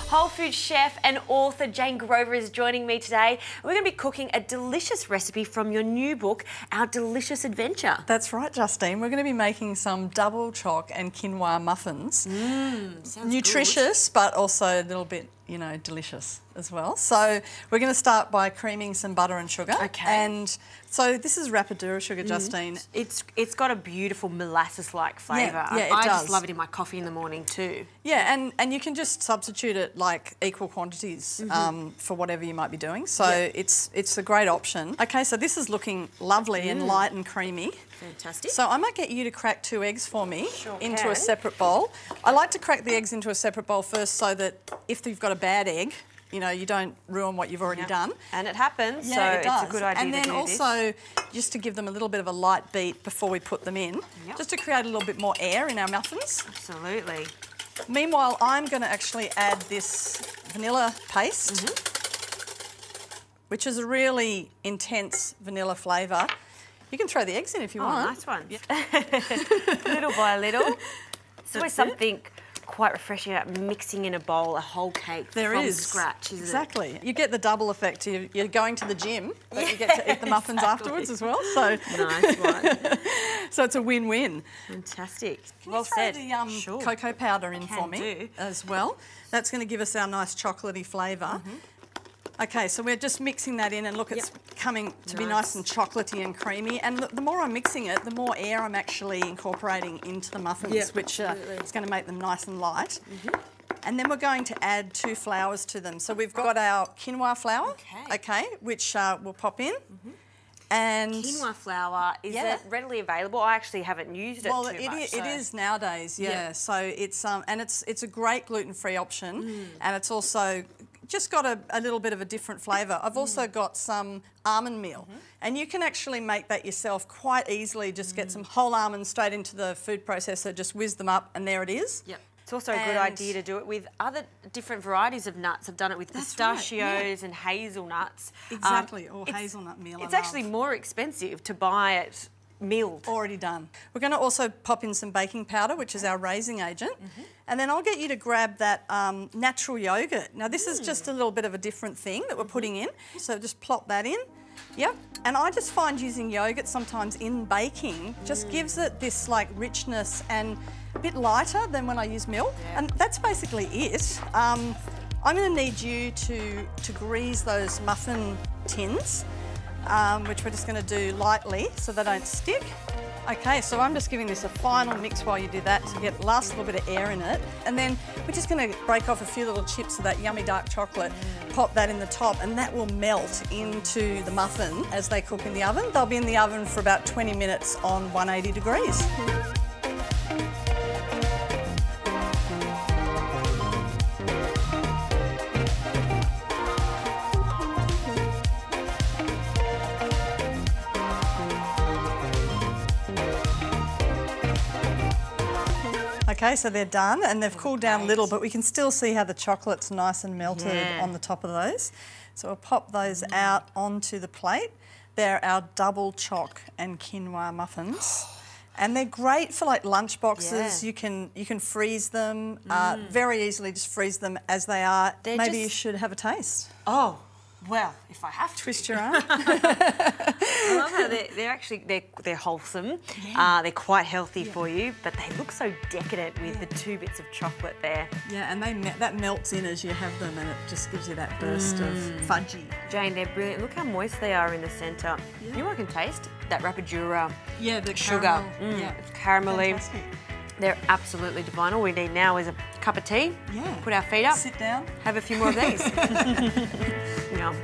Whole food chef and author Jane Grover is joining me today. We're going to be cooking a delicious recipe from your new book, Our Delicious Adventure. That's right, Justine. We're going to be making some double choc and quinoa muffins. Sounds nutritious, but also a little bit, you know, delicious as well. So we're going to start by creaming some butter and sugar. Okay. And so this is Rapadura sugar, Justine. It's got a beautiful molasses-like flavour. Yeah, it I does. just love it in my coffee in the morning too. Yeah, and you can just substitute it like equal quantities for whatever you might be doing. So it's a great option. Okay, so this is looking lovely and light and creamy. Fantastic. So I might get you to crack 2 eggs for me into can. a separate bowl. I like to crack the eggs into a separate bowl first so that if you've got a bad egg, you know, you don't ruin what you've already done. And it happens, Yeah, so it does. it's a good idea and then to do also, just to give them a little bit of a light beat before we put them in, just to create a little bit more air in our muffins. Absolutely. Meanwhile, I'm going to actually add this vanilla paste, which is a really intense vanilla flavour. You can throw the eggs in if you want. Nice one. Little by little. It's always something quite refreshing about mixing in a bowl a whole cake from scratch, isn't it? Exactly. You get the double effect. You're going to the gym, but you get to eat the muffins afterwards as well. So nice one. So it's a win-win. Fantastic. Can well you throw said. the cocoa powder in for me do. as well? That's going to give us our nice chocolatey flavour. Okay, so we're just mixing that in and look, it's coming to be nice and chocolatey and creamy. And the more I'm mixing it, the more air I'm actually incorporating into the muffins, which is going to make them nice and light. And then we're going to add 2 flours to them. So we've got our quinoa flour, which we'll pop in. And quinoa flour, is it readily available? I actually haven't used it too much. It is nowadays, So it's and it's a great gluten-free option, and it's also just got a little bit of a different flavour. I've also got some almond meal, and you can actually make that yourself quite easily. Just get some whole almonds straight into the food processor, just whiz them up, and there it is. It's also a good idea to do it with other different varieties of nuts. I've done it with pistachios and hazelnuts. Exactly, or hazelnut meal. It's actually more expensive to buy it milled. Already done. We're going to also pop in some baking powder, which is our raising agent. And then I'll get you to grab that natural yogurt. Now this is just a little bit of a different thing that we're putting in. So just plop that in. And I just find using yogurt sometimes in baking just gives it this like richness and a bit lighter than when I use milk. And that's basically it. I'm going to need you to grease those muffin tins, which we're just going to do lightly so they don't stick. Okay, so I'm just giving this a final mix while you do that to get the last little bit of air in it. And then we're just going to break off a few little chips of that yummy dark chocolate, pop that in the top, and that will melt into the muffin as they cook in the oven. They'll be in the oven for about 20 minutes on 180 degrees. Okay, so they're done and they've cooled down a little, but we can still see how the chocolate's nice and melted on the top of those. So we'll pop those out onto the plate. They're our double choc and quinoa muffins. And they're great for like lunch boxes. You can freeze them very easily. Just freeze them as they are. Maybe you should have a taste. Oh, well, if I have to. Twist your arm. I love how they're wholesome. They're quite healthy for you, but they look so decadent with the 2 bits of chocolate there. Yeah, and that melts in as you have them, and it just gives you that burst of fudgy. Jane, they're brilliant. Look how moist they are in the centre. You know what I can taste? That Rapadura the sugar. It's caramelly. Fantastic. They're absolutely divine. All we need now is a cup of tea. Put our feet up. Sit down. Have a few more of these. Yum.